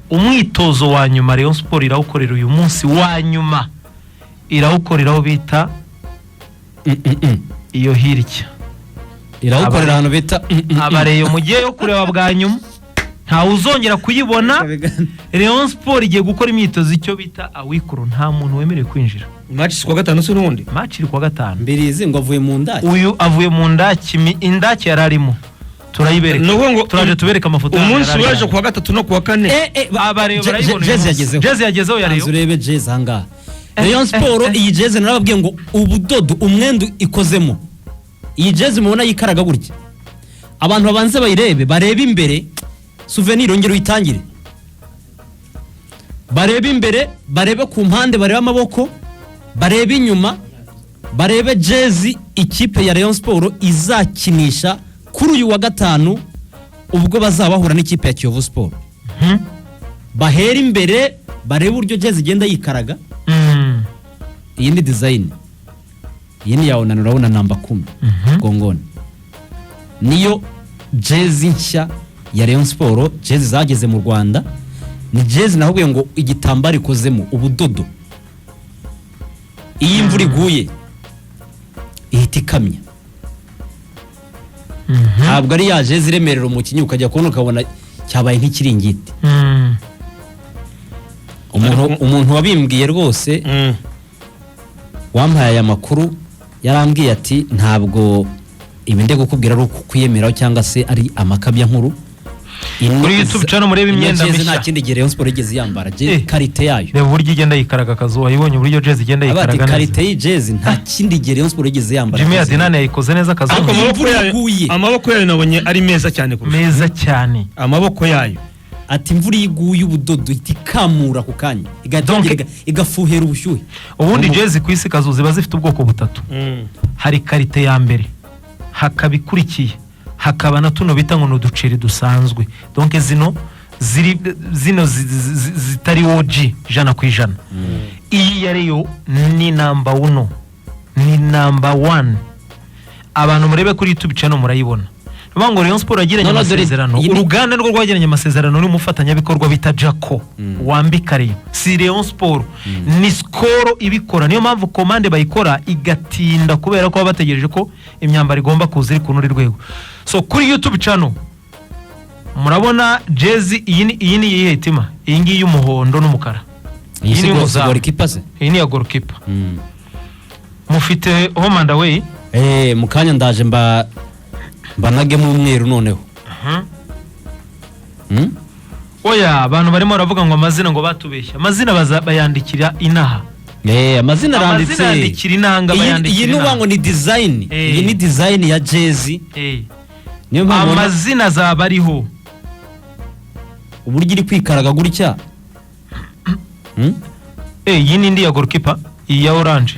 umwitozo wa nyuma Rayon Sport irawukorera uyu munsi wa nyuma irawukoreraho bita iyo hirya irawukorera ahantu bita abareyo mugiye yo kureba bwa nyuma nta uzongera kuyibona. Rayon Sport igiye gukora imyitozo icyo bita awikuru, nta muntu wemerewe kwinjira. Match kwa gatanu se nundi match iri kwa gatanu. Mbirizi ngo avuye mu ndaki, uyu avuye mu ndaki, indaki yararimo turayibereka, turaje tubereka amafoto umunsi waje kwa gatatu no kwa kane. Abareyo barayibona. Jezi yagezeho yareyo urebe jezi hanga. Rayon Sport iyi jezi narababwiye ngo ubudodo umwendo ikozemo, iyi jezi mubona yikaraga gutya, abantu babanze bayirebe, barebe imbere, souvenir ongera uyitangire, barebe imbere, barebe ku mpande, barebe amaboko, barebe inyuma, barebe jezi ikipe ya Rayon Sport izakinisha kuri uyu wa gatanu ubwo bazabahura n'ikipe ya Kiyovu Sport. Bahera imbere barebe uburyo jezi igenda yikaraga. Iyi ni design, iyi ni yaona urabona namba 10 gongoni, niyo jezi nshya ya Rayon Sport. Jezi zageze mu Rwanda ni jezi nahubwiye ngo igitambaro ikozemo ubudodo, iyi imvura iguye ihita ikamya. Ntabwo ari ya jezi iremerera umukinnyi ukajya kubona ukabona cyabaye nk'ikiringiti. Umuntu wabimbwiye rwose wampaye aya makuru yarambwiye ati ntabwo ibinde gukubwira ari ukuyemeraho cyangwa se ari amakabya nkuru. Kuri YouTube channel murebe imyenda mishya, nta kindi gihe Rayon Sport igeze yambara jezi karite yayo. Reba uburyo igenda yikaraga akazu, wayibonye uburyo jezi igenda yikaraga neza. Karite yi jezi nta kindi gihe Rayon Sport igeze yambara. Jimmy Adinane yayikoze neza akazu. Amaboko yayo nabonye ari meza cyane kurusha. Meza cyane amaboko yayo. Ati imvura yiguye ubudodo itikamura ku kanya igafuhera ubushyuhe. Ubundi jezi ku isi kazu ziba zifite ubwoko butatu. Hari karite ya mbere, hakabikurikiye, hakaba na tuno bita ngo n'uduceri dusanzwe. Donc zino zitari OG jana ku ijana. Iyi yareyo ni number 1, ni number 1. Abantu murebe kuri YouTube channel murayibona. Bango Rayon Sport agiranye amasezerano, uruganda rwo rwagiranye amasezerano n'umufatanya bikorwa bita Jaco wambikariye. Si Rayon Sport ni Skol ibikora, niyo mpamvu commande bayikora igatinda kubera ko bategereje ko imyambaro igomba kuza iri kunuri rwego. So kuri YouTube channel murabona jezi iyi ni yihetima, iyi ngiyi y'umuhondo n'umukara. Iyi ni goalkeeper se, iyi ni ya goalkeeper. Mufite home and away. Mukanya ndaje banage mu umweru noneho. Oya abantu barimo baravuga ngo amazina ngo batubeshya, amazina bayandikira inaha. Amazina aranditse, yandikira inanga bayandikira. Iyi nubango ni design, iyi ni design ya jezi. Niyo mpamvu amazina zaba ariho uburyo iri kwikaraga gutya. Iyi ni ndi ya goalkeeper, iyi ya orange.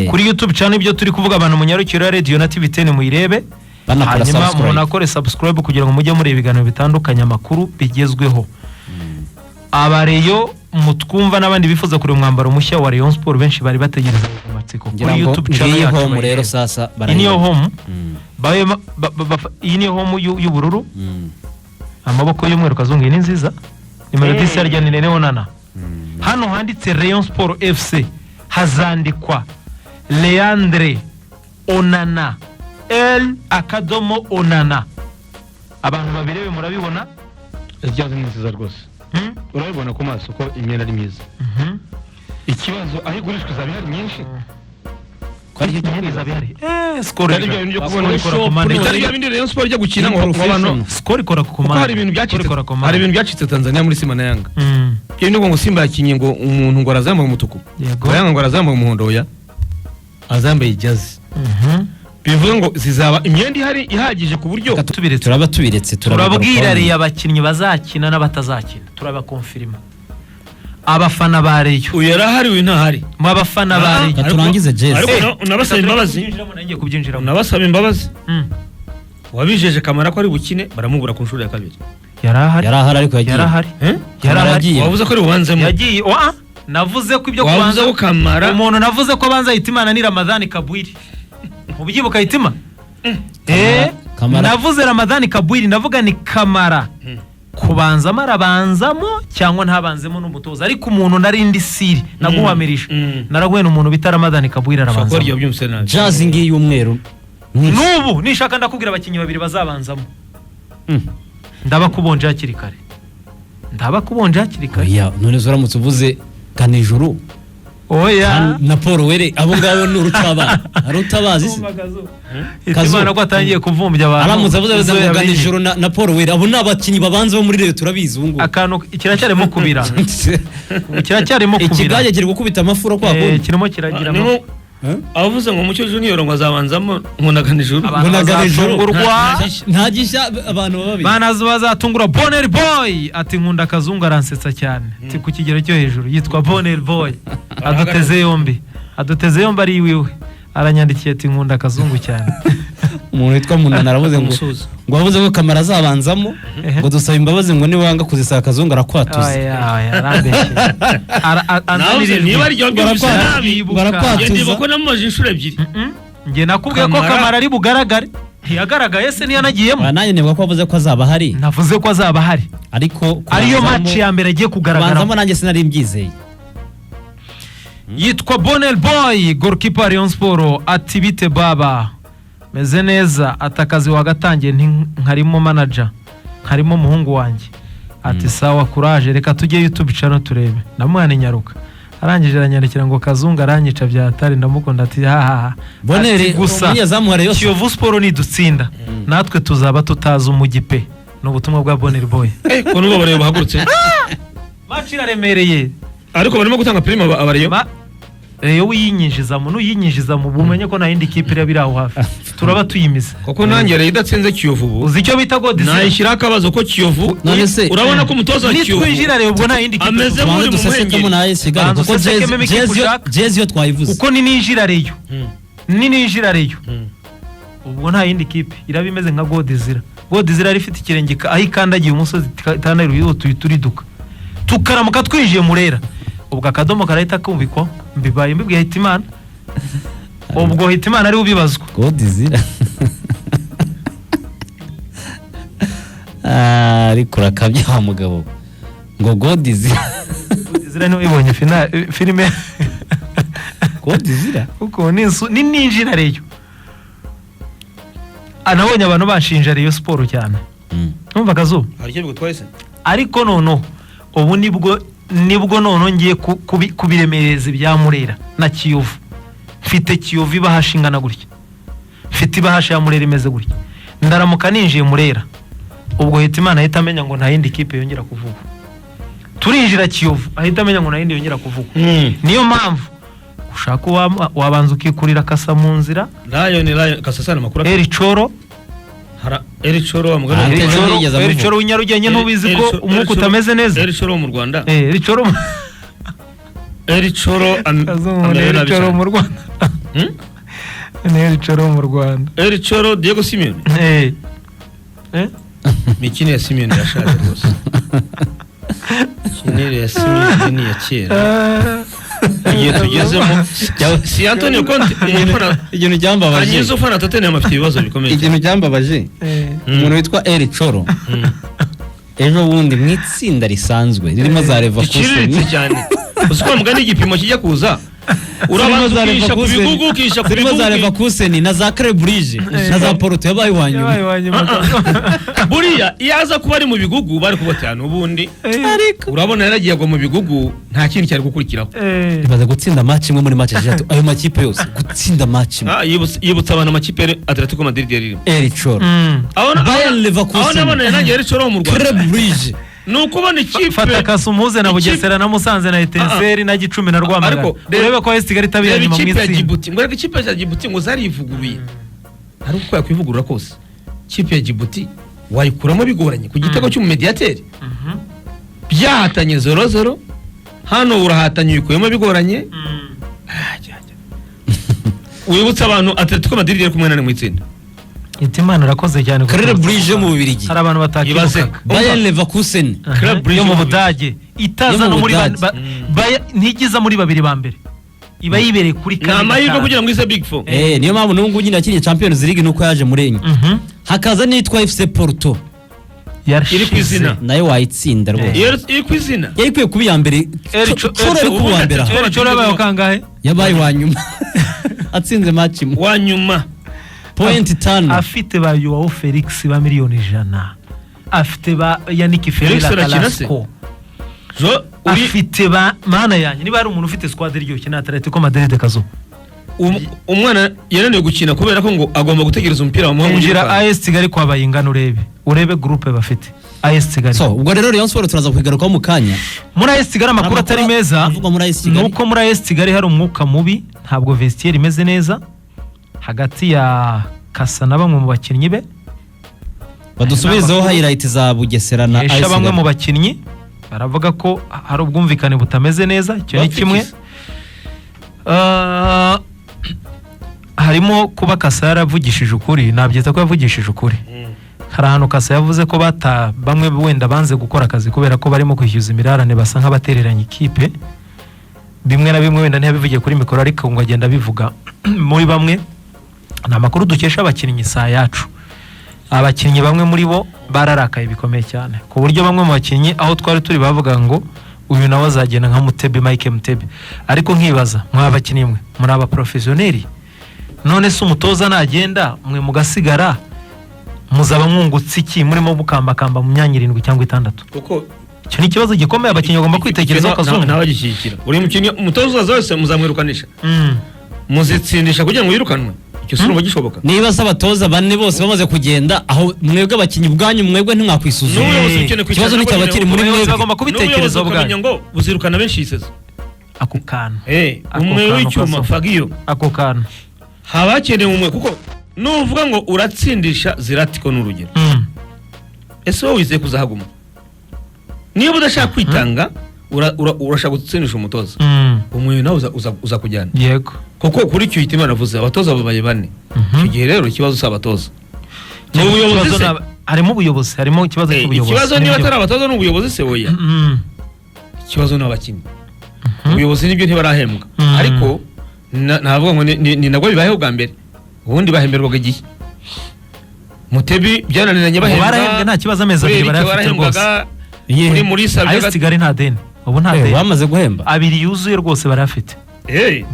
Kuri YouTube channel ibyo turi kuvuga abantu munyarukira Radio na TV10 muyirebe. Hanyuma munakore subscribe kugira ngo mujye mureba ibiganiro bitandukanye, amakuru bigezweho. Abareyo mutwumva n'abandi bifuza kuri umwambaro mushya wa Rayon Sport benshi bari bategereza ku matsiko kuri YouTube channel yacu. Home rero sasa barayi. Ini home baye ini home y'ubururu. Amaboko y'umweru kazungu ni nziza. Nimero 10 yarya ni Nene Onana. Hano handitse Rayon Sport FC hazandikwa Leandre Onana, El Akadomo Onana. Abantu babirebe murabibona ijyaze nziza rwose. Urabibona ku maso ko imyenda ari myiza. Ikibazo aho igurishwa zabihari nyinshi. Kwari imyenda zabihari. Skol ari byo byo kubona shop bitari ibindi Rayon Sport ijya gukina ngo abantu Skol ikora ku komanda. Hari ibintu byacitse, hari ibintu byacitse Tanzania muri Simba na Yanga. Iyo ngo Simba yakinye ngo umuntu ngo arazambaye umutuku, Yanga ngo arazambaye umuhondo, ya azambaye ijazi. Bivuga ngo zizaba imyenda ihari ihagije ku buryo turabiretse turababwira ari abakinnyi bazakina n'abatazakina, turabakonfirma. Abafana ba Rayon uyu yarahari uyu ntahari, mu abafana ba Rayon turangize jezi. Unabasaba imbabazi, unabasaba imbabazi. Wabijeje Kamara ko ari bukine baramubura ku nshuro ya kabiri. Yarahari ariko yagiye. Yarahari. Wavuze ko ari ubanzemo. Yagiye. Navuze ko ibyo kubanza ko Kamara umuntu navuze ko banza Hitimana ni Ramadhani Kabwiri. Ubyibuka Hitima? Navuze Ramadhani Kabwiri, ndavuga ni Kamara. kubanzamo arabanzamo cyangwa ntabanzemo n'umutoza ariko umuntu narindi siri naguhamirisha naraguye n'umuntu bita Ramadan Kabwira arabanzamo Jazz ngiyi y'umweru n'ubu nishaka ndakubwira abakinnyi babiri bazabanzamo ndabakubonje hakiri kare oya none uramutse uvuze Kanijuru oya na Paul Were abo ngabo ni urutaba arutabazi se Hitimana ko atangiye kuvumbya abantu aramutse avuze ngo Kanijuru na Paul Were abo nabakinyi babanza bo muri Rayon turabizi ubu ngo akantu kiracyarimo kubira ikigaje kiri gukubita amafuro kwa kundi kirimo kiragira avuze ngo Mucyo Junior ngo azabanzamo Nkundaganijuru ntagisha abantu bababi banazo bazatungura Bonner Boy ati nkunda Kazungu aransetsa cyane ati ku kigero cyo hejuru yitwa Bonner Boy aduteze yombi ari iwiwe aranyandikiye ati nkunda Kazungu cyane umuntu witwa Mundana aravuze ngo avuze ko Kamara azabanzamo ngo dusaba imbabazi ngo niwanga kuzisaka Kazungu arakwatuza niba ari ryo barakwatura ko namaje inshuro ebyiri nge nakubwiye ko Kamara ari bugaragare ntiyagaragaye se niyanagiyemo nanjye nivuga ko avuze ko azaba hari navuze ko azaba hari ariko ariyo match ya mbere agiye kugaragara banzamo nanjye sinari mbyizeye yitwa Bonner Boy goalkeeper Rayon Sport ati bite baba meze neza atakazi wagatangiye nkarimo manager nkarimo umuhungu wanjye ati sawa courage reka tujye YouTube channel turebe namwana nyaruka arangije aranyandikira ngo Kazungu aranyica byatari ndamukunda ati ha Bonner gusa Kiyovu Sport ni dutsinda natwe tuzaba tutaza umujyi pe n'ubutumwa bwa Bonner Boy ko nubo bareba bahagurutse bacira remereye ariko barimo gutanga prime abariyo Reyo yinyinjiza mu bumenye ko na yindi kipe irabira aho hafi turaba tuyimiza koko nanjye Reyo idatsinze Kiyovu ubu uzi icyo bita God nayishyira akabazo ko Kiyovu urabona ko umutoza wa Kiyovu nitwinjira Reyo ubwo na yindi kipe ameze muri mu muhengeri naye sigara kuko Jezi yo twayivuze uko ninjira Reyo ubwo nta yindi kipe iraba imeze nka God Zira rifite ikirenge aho ikandagiye umusozi tanariruye tuyituriduka tukaramuka twinjiye Murera ubwo akadomo karahita kumvikwa mbibaye mbibwiye Hitimana ubwo Hitimana ari ubibazwa God Zira ariko rakabye wa mugabo ngo God Zira niwe ibonye filime God Zira uko ninjira Reyo anabonye abantu bashinja Rayon Sport cyane numva Kazuba aricyo bigutwaye ariko nono ubu nibwo nono ngiye kubiremereza ibya Murera na Kiyovu mfite Kiyovu ibahashingana gutya mfite ibahasha ya Murera imeze gutya ndaramuka ninjiye Murera ubwo Hitimana ahita amenya ngo nta yindi kipe yongera kuvuga turinjira Kiyovu ahita amenya ngo nta yindi yongera kuvuga niyo mpamvu ushaka wabanza ukikurira kasa mu nzira Lion kasasana makuru Ericoro Ericoro w'inyarugenge ntubizi ko umwuka utameze neza Ericoro mu Rwanda Ericoro mu Rwanda Ericoro mu Rwanda Ericoro Diego Simeone mikino ya Simeone yashaje rwose kinire ya Simeone ni ya kera igihe tugezemo si Antonio Conte ikintu cyambabaje anyizo fana Tottenham afite ibibazo bikomeye ikintu cyambabaje umuntu witwa Ericoro ejo bundi mu itsinda risanzwe ririmo za Leverkusen cyane uziko mugani igipimo kijya kuza urabanza ukisha ku bigugu ukisha ku bigugu za Leverkusen na za Club Brugge na za Porto yabaye wanyuma buriya iyaza kuba ari mu bigugu bari kubatana ubundi urabona yaragiye agwa mu bigugu nta kintu cyari gukurikiraho ibaza gutsinda match imwe muri match eshatu ayo makipe yose gutsinda match yibutsa abantu amakipe Atletico Madrid yarimo Ericoro Bayern Leverkusen aho nabona yanagiye Ericoro mu Rwanda Club Brugge nuko bane ikipe fata Kasumuze na Bugesera na Musanze na Etincelle na Gicumbi na Rwamagana urebe ko Estigal itabira nyuma mu itsinda Djibouti ngo ikipe ya Djibouti ngo zarivuguruye ari uko yakwivugurura kose ikipe ya Djibouti wayikuramo bigoranye ku gitego cy'umumediateri byahatanye 0-0 hano urahatanye ukuyemo bigoranye wibutsa abantu Atletico Madrid yari kumwe nane mu itsinda Hitimana arakoze cyane Club Brugge mu Bubirigi hari abantu batakibuka Bayern Leverkusen Club Brugge mu Budage itaza no muri ntigiza muri babiri ba mbere iba yibereye kuri kane n'amahirwe kugira ngo ize Big Four niyo mpamvu n'ubwo nyine yakinnye Champions League nuko yaje murenye hakaza nitwa FC Porto iri ku izina nayo wayitsinda rwose iri ku izina yari ikwiye kuba iya mbere Coro ari kuba uwa mbere aho Coro yabaye kangahe yabaye wa nyuma atsinze match imwe wa nyuma point 5 afite ba Joao Felix ba miliyoni 100 afite ba Yannick Ferreira Carrasco afite ba mana yanjye niba ari umuntu ufite squad iryoshye na Atletico Madrid kazo umwana yananiwe gukina kubera ko ngo agomba gutegereza umupira wamuhungira AS Kigali kwa bayingana urebe groupe bafite AS Kigali so ubwo rero Rayon Sport turaza kwigarukaho mu kanya muri AS Kigali amakuru atari meza nuko muri AS Kigali hari umwuka mubi ntabwo vestiaire imeze neza hagati ya Kasa na bamwe mu bakinnyi be badusubizeho highlight za Bugesera na AS Kigali bamwe mu bakinnyi baravuga ko hari ubwumvikane butameze neza icyo ni kimwe harimo kuba Kasa yaravugishije ukuri nabyita ko yavugishije ukuri hari ahantu Kasa yavuze ko bamwe wenda banze gukora akazi kubera ko barimo kwishyuza imirarane basa nk'abatereranya ikipe bimwe na bimwe wenda ntiyabivugiye kuri mikoro ariko ngo agenda bivuga muri bamwe ni amakuru dukesha abakinnyi saa yacu abakinnyi bamwe muri bo bararakaye bikomeye cyane ku buryo bamwe mu bakinnyi aho twari turi bavuga ngo uyu nawe azagenda nka Mutebe Mike Mutebe ariko nkibaza mwa bakinnyi mwe muri aba professionnel none se umutoza nagenda mwe mugasigara muzaba mwungutse iki murimo bukambakamba mu myanya 7 cyangwa 6 kuko icyo ni ikibazo gikomeye abakinnyi bagomba kwitekerezaho kazungu ntabagishyikira uri mukinnyi umutoza zose muzamwirukanisha muzitsindisha kugira ngo yirukanwe icyo sura bagishoboka niba s'abatoza bane bose bamaze kugenda aho mwebwe abakinnyi bwanyu mwebwe ntimwakwisuzuma ikibazo nicyaba kiri muri mwebwe bagomba kubitekerezaho bwanyu ngo buzirukana benshi yiseze ako kana umwe w'icyuma Fagio ako kana habakeneye umwe kuko nuvuga ngo uratsindisha Ziratiko n'urugero ese wowe wizeye kuzahaguma niba udashaka kwitanga urashaka gutsindisha umutoza umwe nawe uza kujyana yego kuko kuri icyo hitima navuze abatoza babaye bane icyo gihe rero ikibazo cy'abatoza n'ubuyobozi harimo ubuyobozi harimo ikibazo cy'ubuyobozi ikibazo niba atari abatoza n'ubuyobozi se oya ikibazo n'abakinnyi ubuyobozi nibyo ntibarahembwa ariko navuga ngo ni nabwo bibayeho bwa mbere ubundi bahemberwaga igihe Mutebi byananiranye bahembwa nta kibazo amezi abiri barafite rwose muri Savye AS Kigali nta deni ubu nta deni bamaze guhemba abiri yuzuye rwose barafite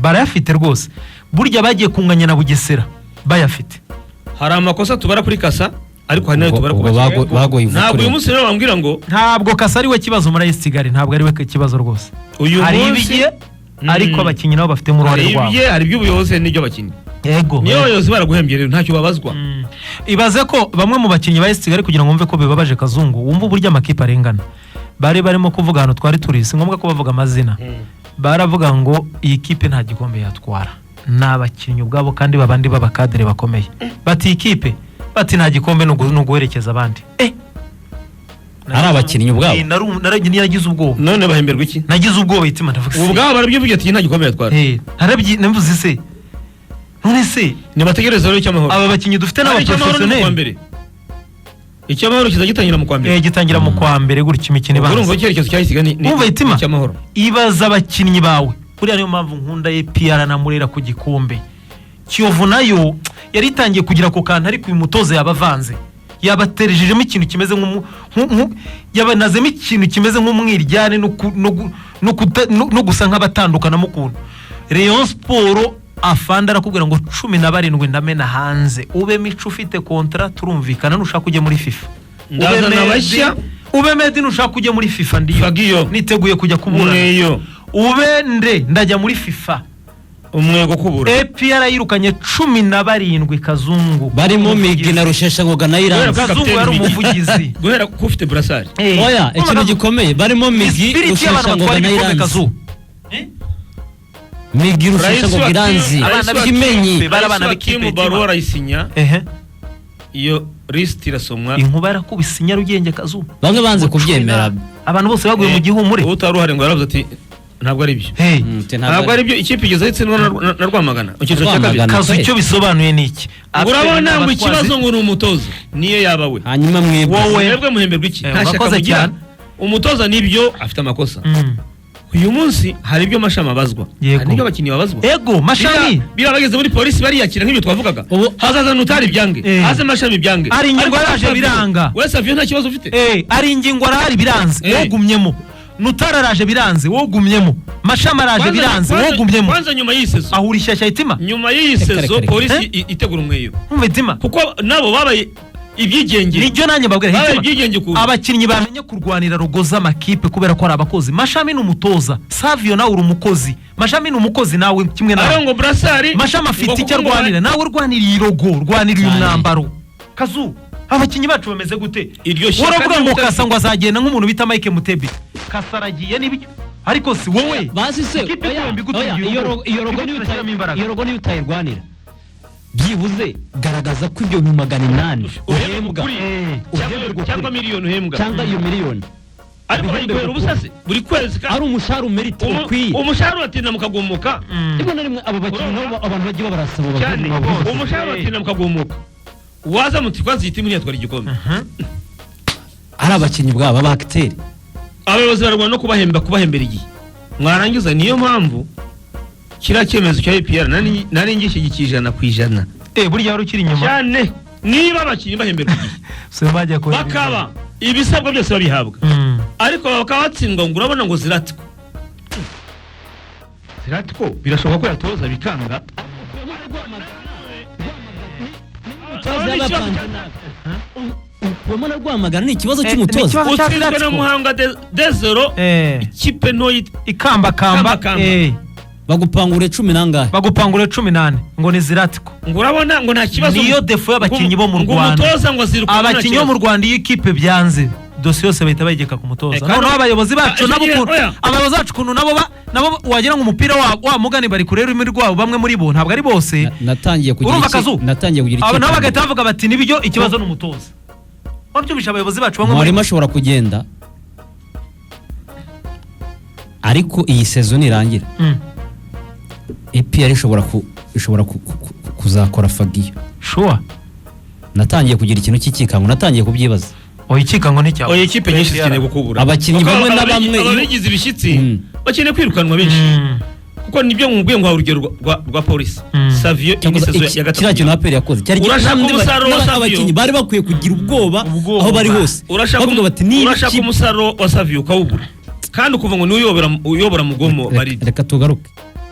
barayafite rwose burya bagiye kunganya na Bugesera bayafite hari amakosa tubara kuri Kasa ariko hari nayo tubara ku bagoye ntabwo uyu munsi rero bambwira ngo ntabwo Kasa ari we kibazo muri AS Kigali ntabwo ari we kibazo rwose hari ibigiye ariko abakinnyi nabo bafite mu ruhare rwabo hari iby'ubuyobozi n'ibyo abakinnyi yego niyo abayobozi baraguhembye rero ntacyo babazwa ibaze ko bamwe mu bakinnyi ba AS Kigali kugira ngo mve ko bibabaje kazungu wumva uburyo amakipe arengana bari barimo kuvuga hano twari turi si ngombwa ko bavuga amazina baravuga ngo iyi kipe nta gikombe yatwara n'abakinnyi ubwabo kandi babandi b'abakadere bakomeye bati ikipe bati nta gikombe no guherekeza abandi ari abakinnyi ubwabo naragize ubwoba none bahemberwa iki nagize ubwoba itima ndavuga ubwabo barabyivuga ati nta gikombe yatwara navuze se none se nibategereza rero icyamahoro aba bakinnyi dufite n'abaprofessionnel icyamahoro kiza gitangira mu kwa mbere gitangira mu kwa mbere gutya imikino ibanza urumva icyerekezo cyahisiga ni icyamahoro ibaza abakinnyi bawe buriya niyo mpamvu nkunda APR na Murera ku gikombe Kiyovu nayo yari itangiye kugira ku kantu ariko uyu mutoza yabavanze yabaterejejemo ikintu kimeze yabanazemo ikintu kimeze nk'umwiryane no gusa nk'abatandukana mu kuntu Rayon Sport afanda arakubwira ngo 17 ndamena hanze ube mico ufite kontra turumvikana nushaka kujye muri FIFA ube medi nushaka kujye muri FIFA ndiyo niteguye kujya kuburana ube ndajya muri FIFA umwego kubura APR yirukanye 17 kazungu barimo Migi na Rusheshangoga na Iranzi kazungu yari umuvugizi guhera ko ufite brassard oya ikintu gikomeye barimo Migi Rusheshangoga na Iranzi Migi Rusheshangoga Iranzi Kimenyi barabana b'ikipe baro rayisinya iyo list irasomwa inkuba yarakubise Nyarugenge kazu bamwe banze kubyemera abantu bose baguye mu gihumure utaruhare ngo yaravuze ati ntabwo ari byo ntabwo ari byo ikipe igeze itsindwa na Rwamagana ikizo cy'akabiri kazu icyo bisobanuye niki urabona ngo ikibazo ngo ni umutoza niyo yaba we hanyuma mwebwe muhemberwa iki ntashaka cyane umutoza nibyo afite amakosa uyu munsi hari ibyo mashami abazwa, Yego. hari n'ibyo abakinnyi babazwa. ego mashami Biriya bageze muri polisi bariyakira nk'ibyo twavugaga. Hazaza notari byange, haze mashami byange. Hari ingingo Ariko yaraje Savio, biranga. we Savio nta kibazo ufite. ari ingingo arahari biranze Eh. wogumyemo, nutara araje biranze wogumyemo, mashami araje biranze wogumyemo, Kwanza nyuma y'isezo. ahura ishyashya itima Nyuma y'isezo Reka. polisi itegura umweyo. umva itima Kuko nabo babaye ibyigenge. nijyo nanjye mbabwira Babaye hitima ibyigenge ku. abakinnyi bamenye kurwanira rogo z'amakipe kubera ko ari abakozi. Mashami ni umutoza, Savio nawe uri umukozi, Mashami ni umukozi nawe kimwe nawe. Arongo Brasari. Mashami afite icyo arwanira, nawe urwanira iyi rogo, urwanira uyu Cyane. mwambaro. Kazu abakinnyi bacu bameze gute? Iryo shyaka Waravuga ngo ry'ubutasi- Kasa ngo azagenda nk'umuntu bita Mike Mutebi, Kasa aragiye n'ibyo ariko si wowe bazi se ikipe oya, yombi gutera oya, igihugu. iyo rogo Ikipe niyo turashyiramo imbaraga. iyo rogo niyo utayirwanira byibuze garagaza ko ibyo 800 uhembwa Cyangwa miliyoni uhembwa. cyangwa iyo miliyoni Ariko bayiguhera ubusase buri kwezi ka. ari umushahara umerite ukwiye. Umushahara watinda mukagumuka. rimwe na rimwe aba bakinnyi nabo abantu bagiye babarasaba Cyane. bavuga Umushahara watinda mukagumuka. Waza muti kwanza iyi timu ntiyatwara igikombe. ari abakinnyi bwabo abakiteri Abayobozi barwana no kubahembera igihe. Mwarangiza niyo mpamvu kiriya cyemezo cya APR nari ngishyigikiye 100%. burya wari ukiri inyuma Cyane niba abakinnyi bahembera igihe se bajya ko bakaba ibisabwa byose babihabwa, ariko bakaba batsindwa ngo urabona ngo Ziratiko birashoboka ko yatoza bikanga. ubona rwamagana ni ikibazo cy'umutoza ikibazo cya Utsinzwe na Ziratiko. Muhanga de 0 ikipe ntoya ikambakamba Kamba. bagupangure 10 nangahe bagupangure 18 ngo ni Ziratiko. ngo urabona ngo nta kibazo. Niyo defo y'abakinnyi bo mu Ngo Rwanda. umutoza ngo azirukana nta Abakinnyi bo mu kibazo. Rwanda iyo ikipe byanze dosiye yose bahita bayigeka ku mutoza. Kandi- Noneho abayobozi bacu nabo Oya. ukuntu abayobozi bacu ukuntu nabo wagira ngo umupira wa mugani bari kurera ururimi rwabo, bamwe muri bo ntabwo ari bose. natangiye kugira Urumva Kazu? natangiye kugira Aba nabo icyo bagahita bavuga bati nibyo ikibazo ni umutoza. Wabyumvisha abayobozi bacu bamwe muri mwarimu ashobora kugenda ariko iyi sezo nirangira APR ishobora kuzakora fagiyo. Sure. Natangiye kugira ikintu cy'ikikango, natangiye kubyibaza. Ikikango n'icyawe. Oya ikipe nyinshi zikeneye gukubura. Abakinnyi bamwe na bamwe ababigize ibishyitsi bakeneye kwirukanwa benshi. Kuko nibyo mubwiye ngo urugero rwa polisi. Savio imisezo ya gatatu. kiriya kintu APR yakoze cyari Urashaka umusaruro wa Savio. abakinnyi bari bakwiye kugira ubwoba aho bari hose. Urashaka umusaruro wa Savio ukawubura. Kandi ukuva ngo ni uyobora mugomo bari. Reka tugaruke.